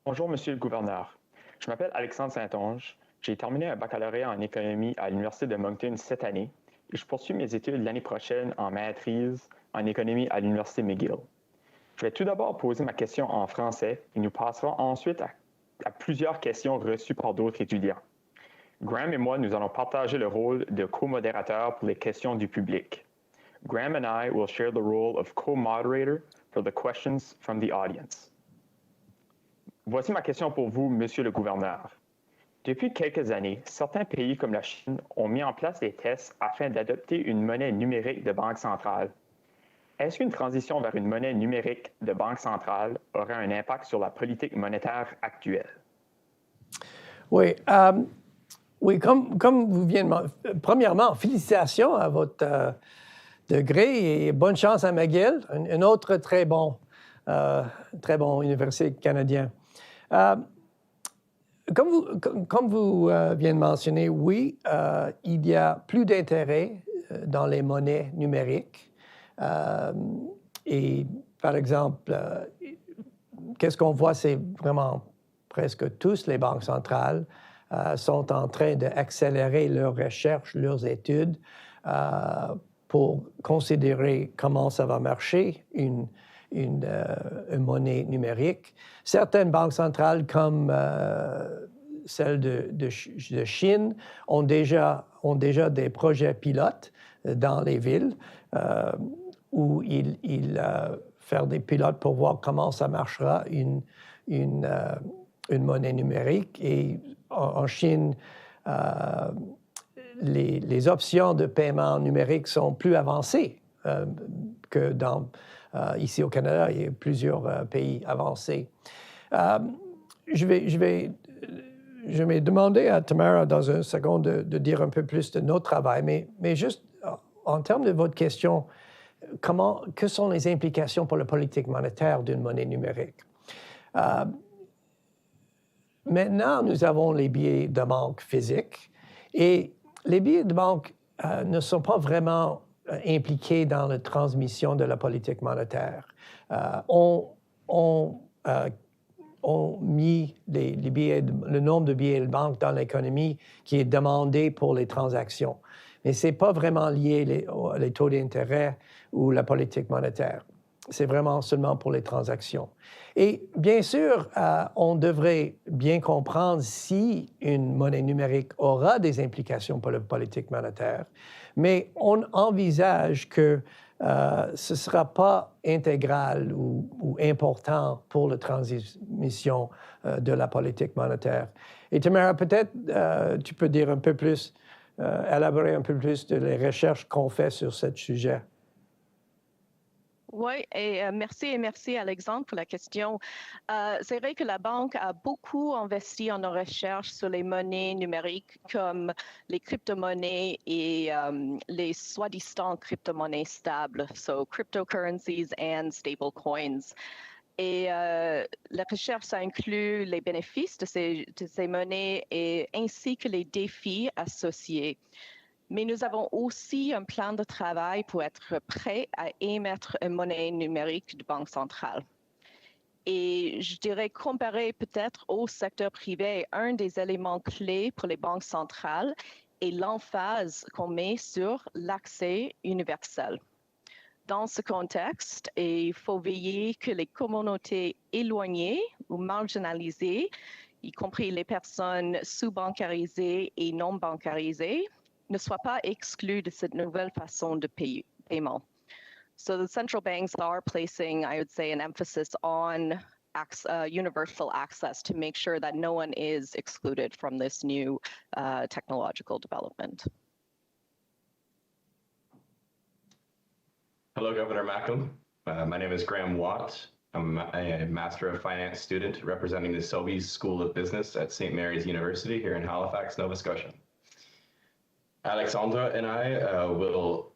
Bonjour, Monsieur le gouverneur. Je m'appelle Alexandre Saint-Onge. J'ai terminé un baccalauréat en économie à l'Université de Moncton cette année et je poursuis mes études l'année prochaine en maîtrise en économie à l'Université McGill. Je vais tout d'abord poser ma question en français et nous passerons ensuite à plusieurs questions reçues par d'autres étudiants. Graham et moi, nous allons partager le rôle de co-modérateur pour les questions du public. Graham and I will share the role of co-moderator for the questions from the audience. Voici ma question pour vous, Monsieur le gouverneur. Depuis quelques années, certains pays comme la Chine ont mis en place des tests afin d'adopter une monnaie numérique de banque centrale. Est-ce qu'une transition vers une monnaie numérique de banque centrale aurait un impact sur la politique monétaire actuelle? Oui, oui, comme vous venez de premièrement, félicitations à votre degré et bonne chance à McGill, un autre très bon université canadien. Comme vous venez de mentionner, oui, il y a plus d'intérêt dans les monnaies numériques. Et par exemple, qu'est-ce qu'on voit, c'est vraiment presque tous les banques centrales sont en train d'accélérer leurs recherches, leurs études pour considérer comment ça va marcher, une monnaie numérique. Certaines banques centrales, comme celle de Chine, ont déjà des projets pilotes dans les villes où ils font des pilotes pour voir comment ça marchera, une monnaie numérique. Et en Chine, les options de paiement numérique sont plus avancées que ici au Canada. Il y a plusieurs pays avancés. Je vais demander à Tamara dans un second de dire un peu plus de notre travail, mais juste en termes de votre question, que sont les implications pour la politique monétaire d'une monnaie numérique? Maintenant, nous avons les billets de banque physiques et les billets de banque ne sont pas vraiment impliqués dans la transmission de la politique monétaire. On mis le nombre de billets de banque dans l'économie qui est demandé pour les transactions. Mais ce n'est pas vraiment lié les taux d'intérêt ou la politique monétaire. C'est vraiment seulement pour les transactions. Et bien sûr, on devrait bien comprendre si une monnaie numérique aura des implications pour la politique monétaire, mais on envisage que ce ne sera pas intégral ou important pour la transmission de la politique monétaire. Et Tamara, peut-être tu peux dire un peu plus, élaborer un peu plus de les recherches qu'on fait sur ce sujet. Oui, et merci Alexandre pour la question. C'est vrai que la banque a beaucoup investi en nos recherches sur les monnaies numériques comme les crypto-monnaies et les soi-disant crypto-monnaies stables, so cryptocurrencies and stable coins. Et la recherche, ça inclut les bénéfices de ces monnaies ainsi que les défis associés. Mais nous avons aussi un plan de travail pour être prêts à émettre une monnaie numérique de banque centrale. Et je dirais, comparé peut-être au secteur privé, un des éléments clés pour les banques centrales est l'emphase qu'on met sur l'accès universel. Dans ce contexte, il faut veiller que les communautés éloignées ou marginalisées, y compris les personnes sous-bancarisées et non bancarisées, ne soient pas exclus de cette nouvelle façon de paiement. So the central banks are placing, I would say, an emphasis on universal access to make sure that no one is excluded from this new technological development. Hello, Governor Macklem. My name is Graham Watt. I'm a Master of Finance student representing the Sobey School of Business at St. Mary's University here in Halifax, Nova Scotia. Alexandra and I will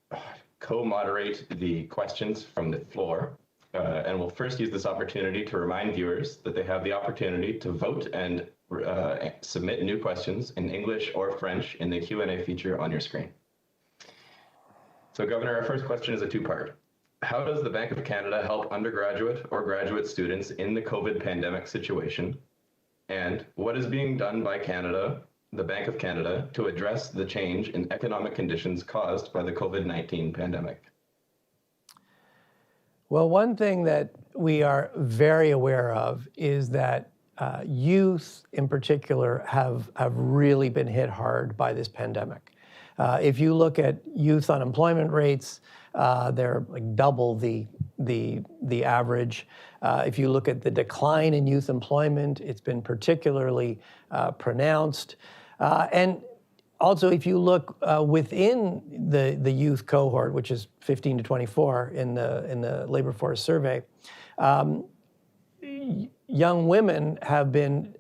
co-moderate the questions from the floor, and we'll first use this opportunity to remind viewers that they have the opportunity to vote and submit new questions in English or French in the Q&A feature on your screen. So, Governor, our first question is a two-part. How does the Bank of Canada help undergraduate or graduate students in the COVID pandemic situation? And what is being done by Canada, the Bank of Canada, to address the change in economic conditions caused by the COVID-19 pandemic? Well, one thing that we are very aware of is that youth in particular have really been hit hard by this pandemic. If you look at youth unemployment rates, they're like double the average. If you look at the decline in youth employment, it's been particularly pronounced. And also, if you look within the youth cohort, which is 15 to 24 in the labor force survey, young women have been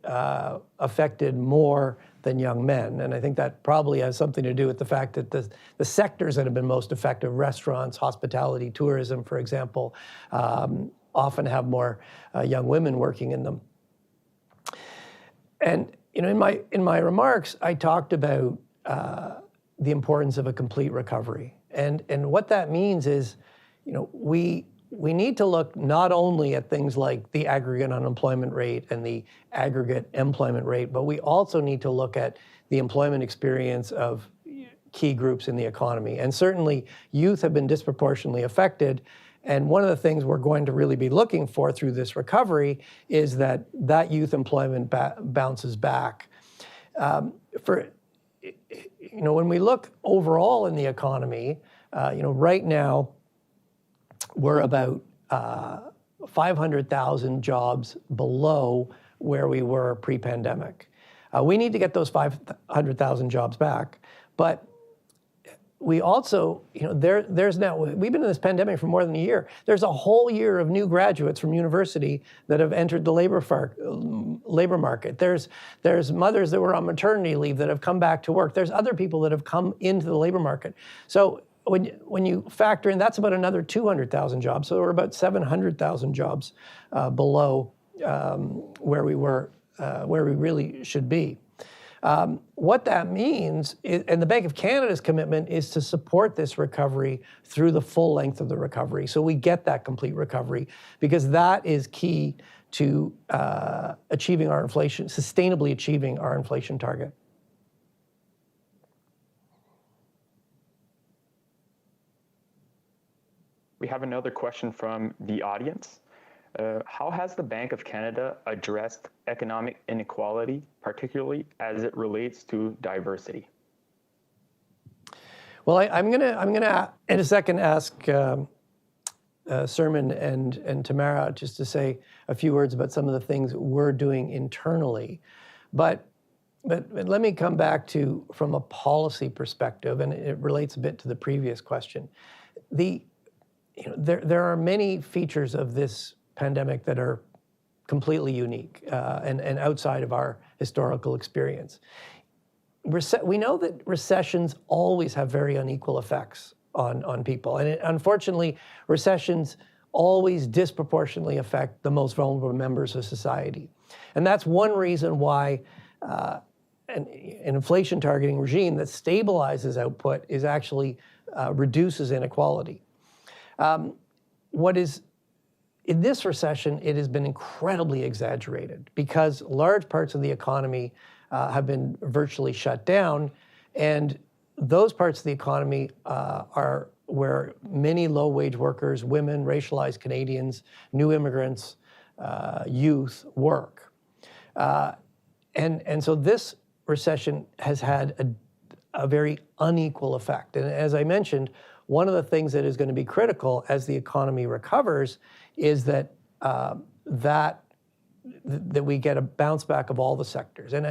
affected more than young men. And I think that probably has something to do with the fact that the sectors that have been most affected, restaurants, hospitality, tourism, for example, often have more young women working in them. And in my remarks, I talked about the importance of a complete recovery. And what that means is, we need to look not only at things like the aggregate unemployment rate and the aggregate employment rate, but we also need to look at the employment experience of key groups in the economy. And certainly youth have been disproportionately affected. And one of the things we're going to really be looking for through this recovery is that youth employment bounces back. When we look overall in the economy, right now, we're about 500,000 jobs below where we were pre-pandemic. We need to get those 500,000 jobs back, but we also, there's now, we've been in this pandemic for more than a year. There's a whole year of new graduates from university that have entered the labor market. There's mothers that were on maternity leave that have come back to work. There's other people that have come into the labor market. So when you factor in, that's about another 200,000 jobs. So we're about 700,000 jobs below where we really should be. What that means is, and the Bank of Canada's commitment is to support this recovery through the full length of the recovery. So we get that complete recovery, because that is key to achieving our inflation, sustainably achieving our inflation target. We have another question from the audience. How has the Bank of Canada addressed economic inequality, particularly as it relates to diversity? Well, I'm gonna in a second ask Sermon and Tamara just to say a few words about some of the things we're doing internally, but let me come back to from a policy perspective, and it relates a bit to the previous question. There are many features of this pandemic that are completely unique and outside of our historical experience. We know that recessions always have very unequal effects on people. And unfortunately, recessions always disproportionately affect the most vulnerable members of society. And that's one reason why an inflation targeting regime that stabilizes output is actually reduces inequality. In this recession, it has been incredibly exaggerated because large parts of the economy have been virtually shut down, and those parts of the economy are where many low-wage workers, women, racialized Canadians, new immigrants, youth work. And so this recession has had a very unequal effect. And as I mentioned, one of the things that is going to be critical as the economy recovers is that that we get a bounce back of all the sectors. And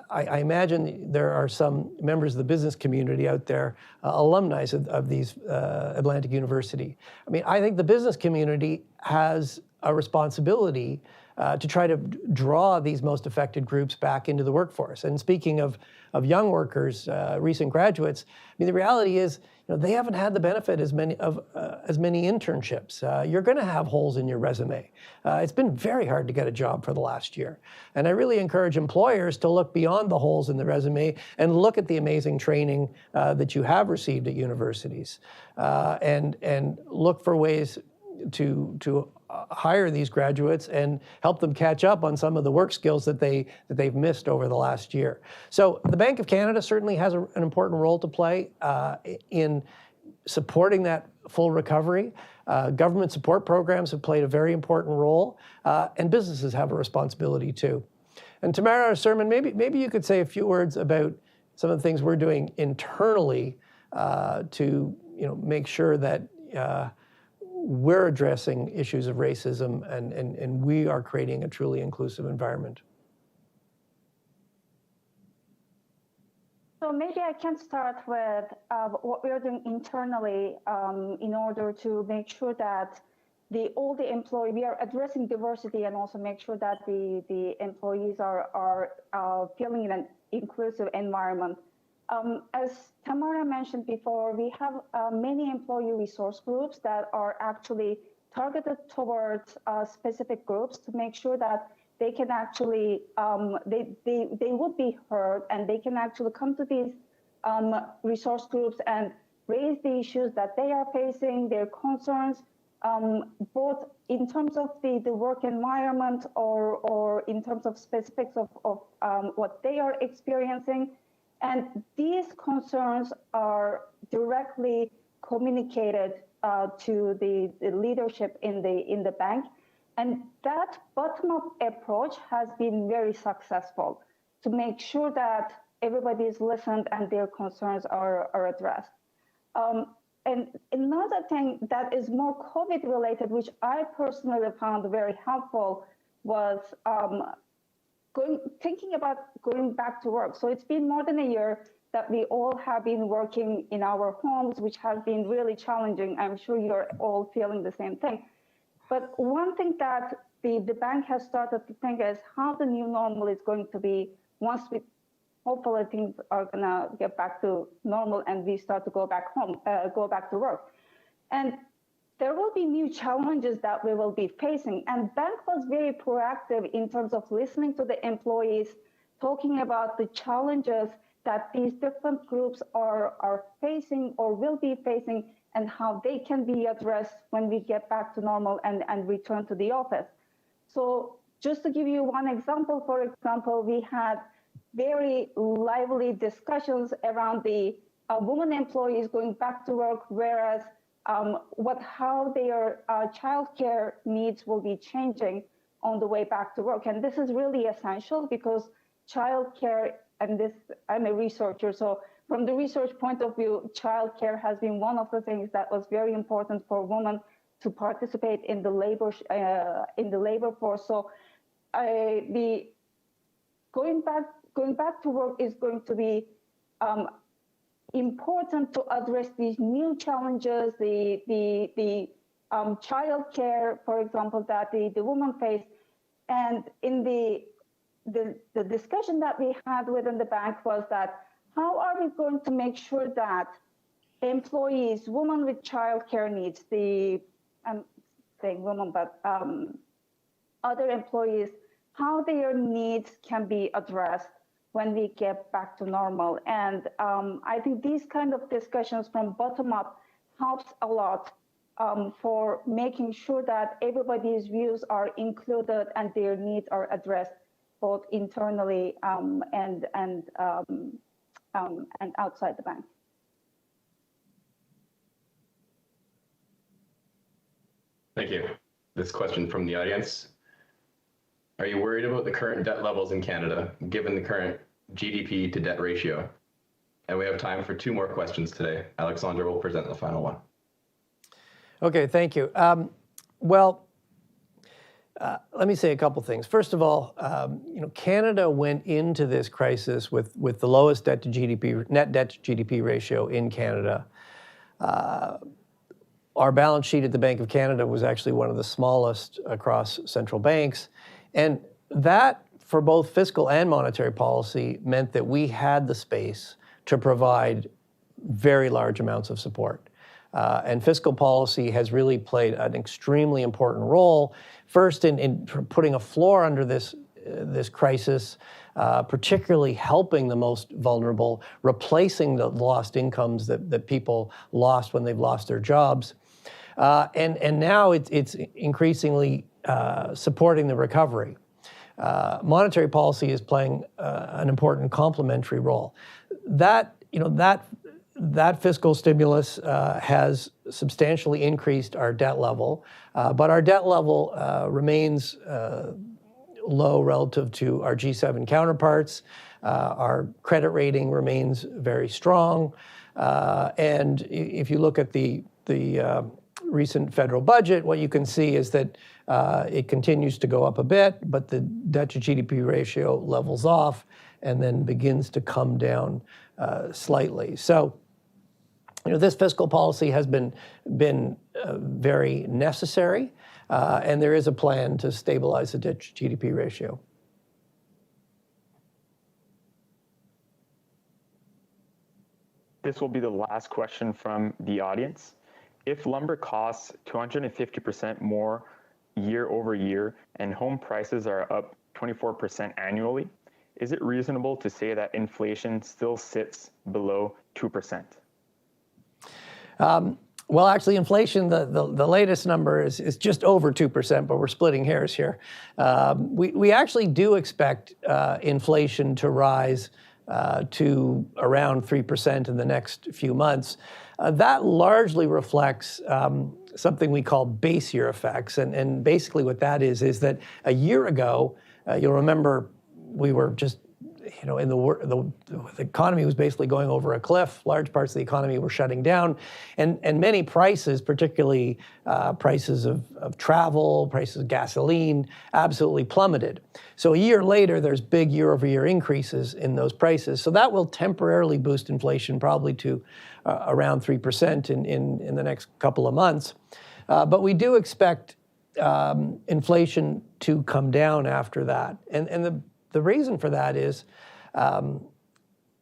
I imagine there are some members of the business community out there, alumni of these Atlantic University. I mean, I think the business community has a responsibility to try to draw these most affected groups back into the workforce. And speaking of young workers, recent graduates, I mean, the reality is, they haven't had the benefit as many internships. You're going to have holes in your resume. It's been very hard to get a job for the last year. And I really encourage employers to look beyond the holes in the resume and look at the amazing training that you have received at universities, and look for ways to hire these graduates and help them catch up on some of the work skills that they've missed over the last year. So the Bank of Canada certainly has an important role to play in supporting that full recovery. Government support programs have played a very important role, and businesses have a responsibility too. And Tamara Sermon, maybe you could say a few words about some of the things we're doing internally to make sure that we're addressing issues of racism and we are creating a truly inclusive environment. So maybe I can start with what we're doing internally in order to make sure that all the employees, we are addressing diversity and also make sure that the employees are feeling in an inclusive environment. As Tamara mentioned before, we have many employee resource groups that are actually targeted towards specific groups to make sure that they can actually, they would be heard and they can actually come to these resource groups and raise the issues that they are facing, their concerns, both in terms of the work environment or in terms of specifics of what they are experiencing. And these concerns are directly communicated to the leadership in the bank. And that bottom-up approach has been very successful to make sure that everybody is listened and their concerns are addressed. And another thing that is more COVID related, which I personally found very helpful, was thinking about going back to work. So it's been more than a year that we all have been working in our homes, which has been really challenging. I'm sure you're all feeling the same thing. But one thing that the bank has started to think is how the new normal is going to be once we hopefully things are gonna get back to normal and we start to go back home, go back to work. And there will be new challenges that we will be facing. And bank was very proactive in terms of listening to the employees, talking about the challenges that these different groups are facing or will be facing and how they can be addressed when we get back to normal and return to the office. So just to give you one example, for example, we had very lively discussions around the women employees going back to work, whereas how their childcare needs will be changing on the way back to work. And this is really essential because childcare, and this, I'm a researcher, so from the research point of view, childcare has been one of the things that was very important for women to participate in the labor force. So going back to work is going to be important to address these new challenges, the childcare, for example, that the women face. And in the discussion that we had within the bank was that how are we going to make sure that employees, women with childcare needs, I'm saying women, but other employees, how their needs can be addressed when we get back to normal. And I think these kind of discussions from bottom up helps a lot for making sure that everybody's views are included and their needs are addressed both internally and outside the bank. Thank you. This question from the audience. Are you worried about the current debt levels in Canada, given the current GDP to debt ratio? And we have time for 2 more questions today. Alexandra will present the final one. Okay, thank you. let me say a couple things. First of all, Canada went into this crisis with the lowest net debt to GDP ratio in Canada. Our balance sheet at the Bank of Canada was actually one of the smallest across central banks. And that, for both fiscal and monetary policy, meant that we had the space to provide very large amounts of support. And fiscal policy has really played an extremely important role, first in putting a floor under this crisis, particularly helping the most vulnerable, replacing the lost incomes that people lost when they've lost their jobs. And now it's increasingly supporting the recovery. Monetary policy is playing an important complementary role. That fiscal stimulus has substantially increased our debt level, but our debt level remains low relative to our G7 counterparts. Our credit rating remains very strong. And if you look at the recent federal budget, what you can see is that it continues to go up a bit, but the debt to GDP ratio levels off and then begins to come down slightly. So, this fiscal policy has been very necessary, and there is a plan to stabilize the debt to GDP ratio. This will be the last question from the audience. If lumber costs 250% more year over year and home prices are up 24% annually, is it reasonable to say that inflation still sits below 2%? Well, actually, inflation, the latest number is just over 2%, but we're splitting hairs here. We actually do expect inflation to rise to around 3% in the next few months. That largely reflects something we call base year effects. And basically what that is that a year ago, you'll remember we were just, the economy was basically going over a cliff. Large parts of the economy were shutting down. And many prices, particularly prices of travel, prices of gasoline, absolutely plummeted. So a year later, there's big year-over-year increases in those prices. So that will temporarily boost inflation probably to around 3% in the next couple of months. But we do expect inflation to come down after that. And the reason for that is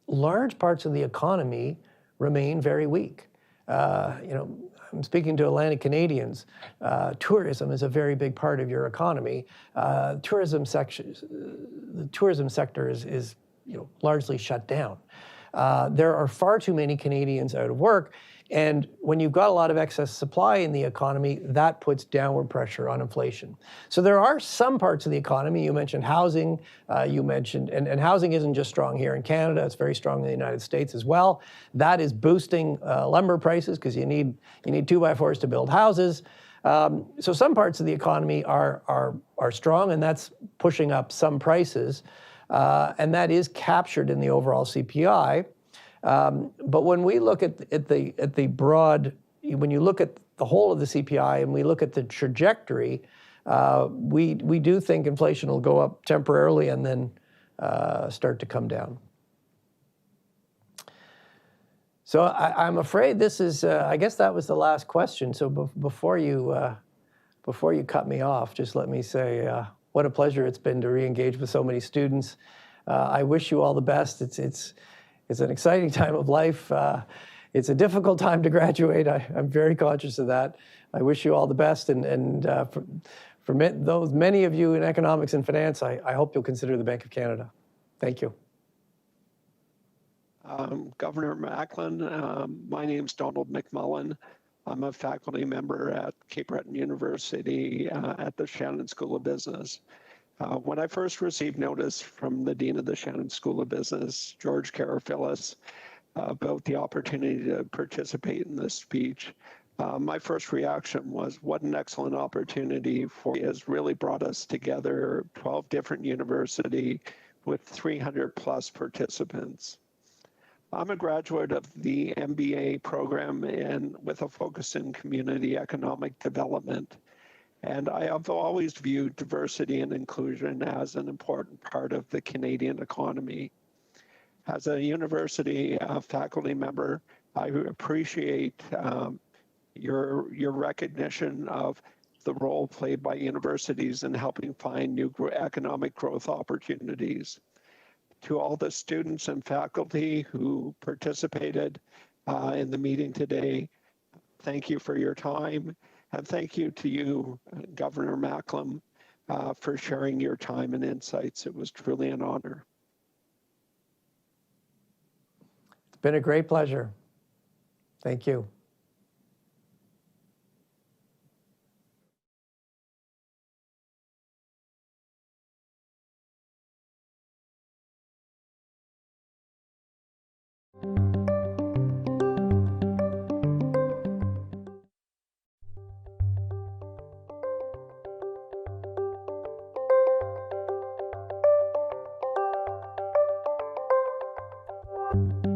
large parts of the economy remain very weak. I'm speaking to Atlantic Canadians. Tourism is a very big part of your economy. The tourism sector is largely shut down. There are far too many Canadians out of work. And when you've got a lot of excess supply in the economy, that puts downward pressure on inflation. So there are some parts of the economy, you mentioned housing, and housing isn't just strong here in Canada, it's very strong in the United States as well. That is boosting lumber prices because you need 2x4s to build houses. So some parts of the economy are strong, and that's pushing up some prices. And that is captured in the overall CPI. But when we look at the broad, when you look at the whole of the CPI and we look at the trajectory, we do think inflation will go up temporarily and then start to come down. So I'm afraid this is, I guess that was the last question. So before you cut me off, just let me say what a pleasure it's been to re-engage with so many students. I wish you all the best. It's an exciting time of life. It's a difficult time to graduate. I'm very conscious of that. I wish you all the best. And for those many of you in economics and finance, I hope you'll consider the Bank of Canada. Thank you. Governor Macklem, my name's Donald McMullen. I'm a faculty member at Cape Breton University at the Shannon School of Business. When I first received notice from the Dean of the Shannon School of Business, George Karafilis, about the opportunity to participate in this speech, my first reaction was, what an excellent opportunity It has really brought us together, 12 different universities with 300 plus participants. I'm a graduate of the MBA program and with a focus in community economic development. And I have always viewed diversity and inclusion as an important part of the Canadian economy. As a university faculty member, I appreciate your recognition of the role played by universities in helping find new economic growth opportunities. To all the students and faculty who participated in the meeting today, thank you for your time, and thank you to you, Governor Macklem, for sharing your time and insights. It was truly an honor. It's been a great pleasure. Thank you. you.